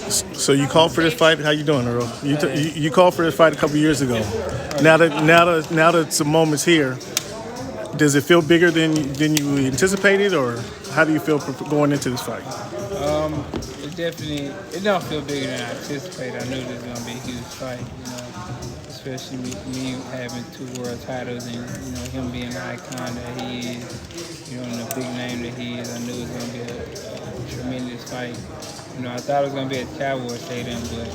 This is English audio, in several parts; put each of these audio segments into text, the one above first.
So you called for this fight. How you doing, Earl? You called for this fight a couple years ago. Now that some moments here, does it feel bigger than you anticipated, or how do you feel going into this fight? It don't feel bigger than I anticipated. I knew this was gonna be a huge fight, especially me having 2 world titles and him being the icon that he is, and the big name that he is. I knew it was gonna be a tremendous fight. I thought it was gonna be at the Cowboy Stadium, but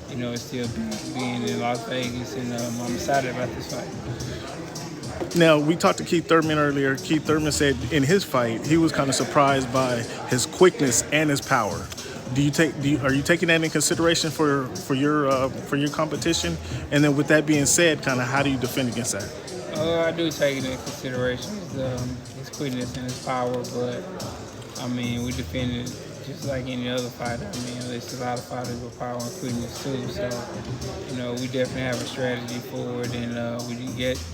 it's still being in Las Vegas, and I'm excited about this fight. Now, we talked to Keith Thurman earlier. Keith Thurman said in his fight, he was kind of surprised by his quickness and his power. Are you taking that in consideration for your competition? And then with that being said, kind of how do you defend against that? I do take it in consideration, his quickness and his power, but we defended just like any other fighter. There's a lot of fighters with power and quickness too. So, we definitely have a strategy for it, and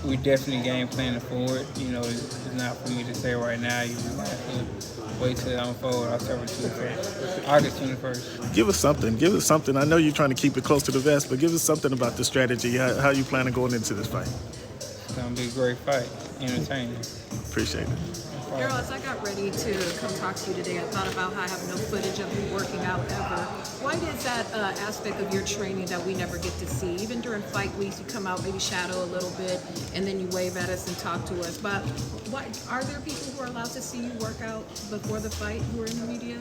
we definitely game planning for it. It's not for me to say right now. You have to wait till it unfold. October 21st, August 21st. Give us something. I know you're trying to keep it close to the vest, but give us something about the strategy. How you plan on going into this fight? It's gonna be a great fight, entertaining. Appreciate it. Errol, as I got ready to come talk to you today, I thought about how I have no footage of you working out ever. Why is that aspect of your training that we never get to see? Even during fight weeks, you come out, maybe shadow a little bit, and then you wave at us and talk to us. But why are there people who are allowed to see you work out before the fight who are in the media?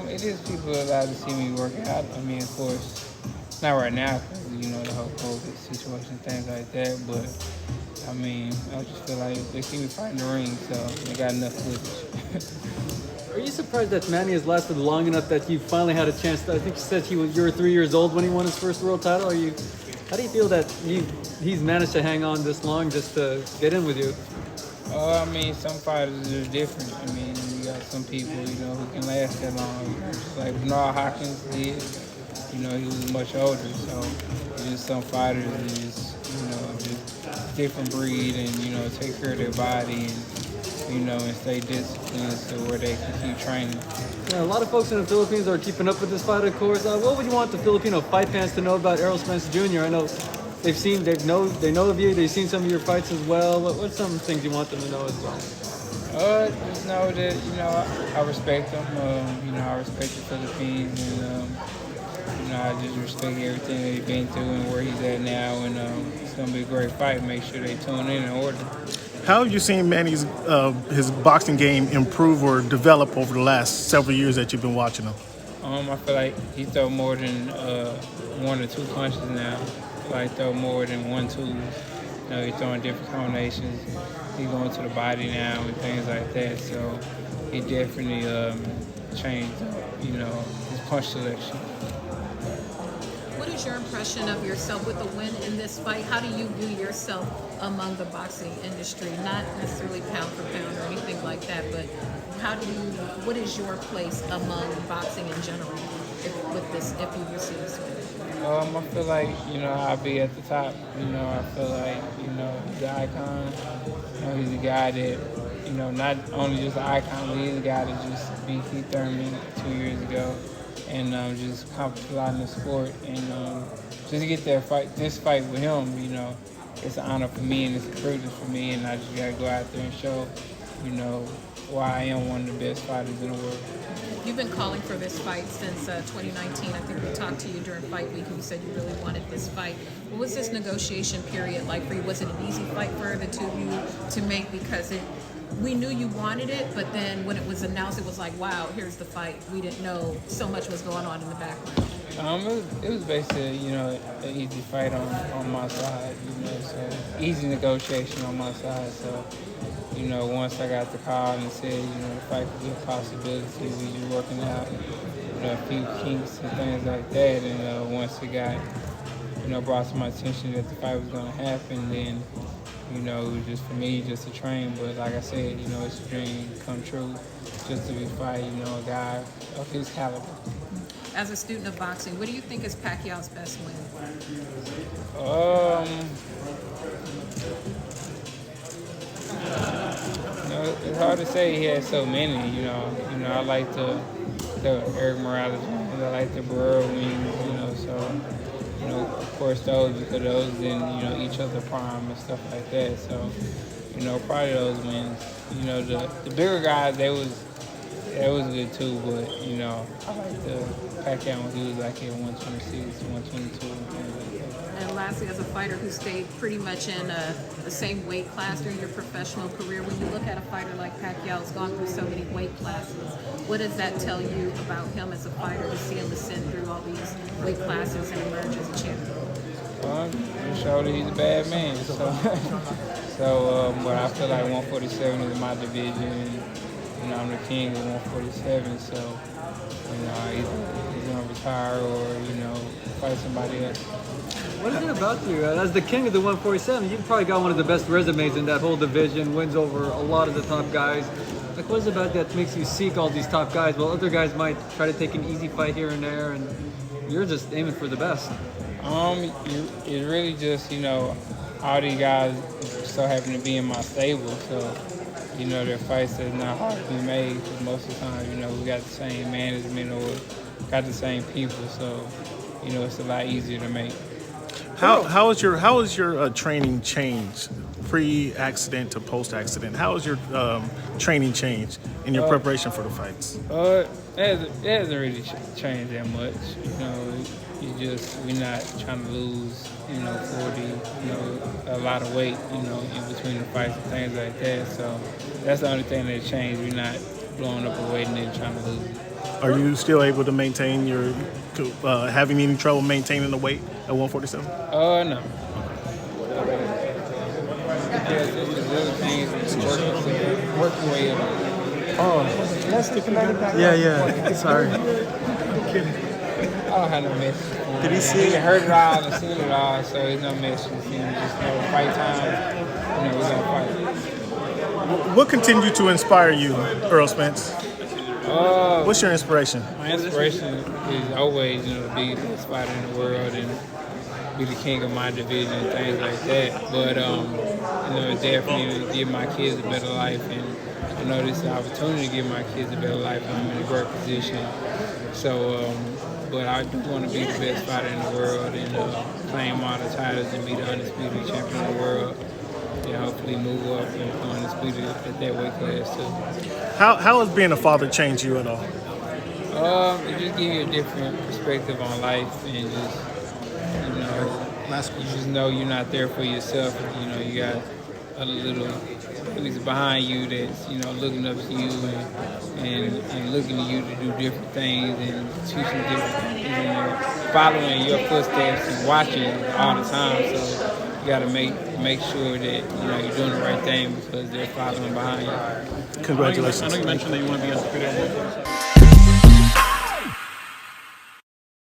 It is people allowed to see me work out. Of course, not right now because the whole COVID situation, things like that. But I just feel like they see me fight in the ring, so they got enough footage. Are you surprised that Manny has lasted long enough that you finally had a chance to, I think you said you were 3 years old when he won his first world title? How do you feel that he's managed to hang on this long just to get in with you? Some fighters are different. You got some people, who can last that long. Just like Bernard Hopkins did. He was much older, so just some fighters are just different breed and, take care of their body and stay disciplined so where they can keep training. Yeah, a lot of folks in the Philippines are keeping up with this fight, of course. What would you want the Filipino fight fans to know about Errol Spence Jr.? I know they know of you, they've seen some of your fights as well. What's some things you want them to know as well? Just know that, I respect them. I respect the Philippines and, I just respect everything that he's been through and where he's at now, and it's going to be a great fight. Make sure they tune in and order. How have you seen Manny's his boxing game improve or develop over the last several years that you've been watching him? I feel like he throw more than 1 or 2 punches now. I feel like throw more than 1-2s. He's throwing different combinations. He's going to the body now and things like that. So he definitely changed, his punch selection. What is your impression of yourself with the win in this fight? How do you view yourself among the boxing industry? Not necessarily pound for pound or anything like that, but what is your place among boxing in general if you receive this win? I feel like, I'll be at the top. I feel like, he's the icon. He's a guy that, not only just an icon, but he's a guy that just beat Keith Thurman 2 years ago. And just accomplished a lot in the sport, and just to get this fight with him, it's an honor for me and it's a privilege for me, and I just gotta go out there and show, why I am one of the best fighters in the world. You've been calling for this fight since 2019. I think we talked to you during fight week and you said you really wanted this fight. What was this negotiation period like for you? Was it an easy fight for the two of you to make? Because we knew you wanted it, but then when it was announced, it was like, wow, here's the fight. We didn't know so much was going on in the background. It was basically, an easy fight on my side, so easy negotiation on my side. So, once I got the call and said, the fight could be a possibility, we just working out, a few kinks and things like that. And once it got, brought to my attention that the fight was going to happen, then, it was just for me just to train. But like I said, it's a dream come true just to be fighting, a guy of his caliber. As a student of boxing, what do you think is Pacquiao's best win? It's hard to say. He has so many. I like to the Eric Morales wings. I like the Barrera wings, you know. So, you know, of course, those because those didn't, you know, each other prime and stuff like that. So, you know, probably those wins. You know, the bigger guys, they was good too, but you know, I like the Pacquiao when he was like at 126, 122, and things like that. And lastly, as a fighter who stayed pretty much in the same weight class during your professional career, when you look at a fighter like Pacquiao, who's gone through so many weight classes, what does that tell you about him as a fighter to see him ascend through all these weight classes and emerge as a champion? It showed that he's a bad man. But I feel like 147 is my division. You know, I'm the king of 147, so, you know, he's going to retire or, you know, fight somebody else. What is it about you? As the king of the 147, you've probably got one of the best resumes in that whole division, wins over a lot of the top guys. Like, what is it about that makes you seek all these top guys while other guys might try to take an easy fight here and there, and you're just aiming for the best? It's really just, you know, all these guys so happen to be in my stable, so, you know, they're fights that's not hard to be made, because most of the time, you know, we got the same management or got the same people, so, you know, it's a lot easier to make. How is your training changed pre-accident to post-accident? How is your training changed in your preparation for the fights? It hasn't really changed that much. You know, we're not trying to lose, you know, 40, you know, a lot of weight, you know, in between the fights and things like that. So that's the only thing that changed. We're not blowing up a weight and then trying to lose it. Are you still able to maintain your, having any trouble maintaining the weight at 147? No. It's little things and work your way up. Oh, that's the Yeah. Sorry. I'm kidding. I don't have no message. Did he see He it? heard it all and seen it all, so there's no message. You know, just know fight time. You know, we're gonna fight. What continued to inspire you, Errol Spence? What's your inspiration? My inspiration is always, you know, to be the best fighter in the world and be the king of my division and things like that. But, you know, definitely to give my kids a better life. And I know this is an opportunity to give my kids a better life. I'm in a great position. So, but I do want to be the best fighter in the world and claim all the titles and be the undisputed champion of the world. And hopefully move up and become undisputed at that weight class too. How has being a father changed you at all? It just gives you a different perspective on life and just, you know, you just know you're not there for yourself. You know, you got a little babies behind you that's, you know, looking up to you and looking at you to do different things and teaching different things and following your footsteps and watching all the time. So you got to make sure that, you know, you're doing the right thing because they're following behind you. Congratulations. I know you mentioned that you want to be undisputed.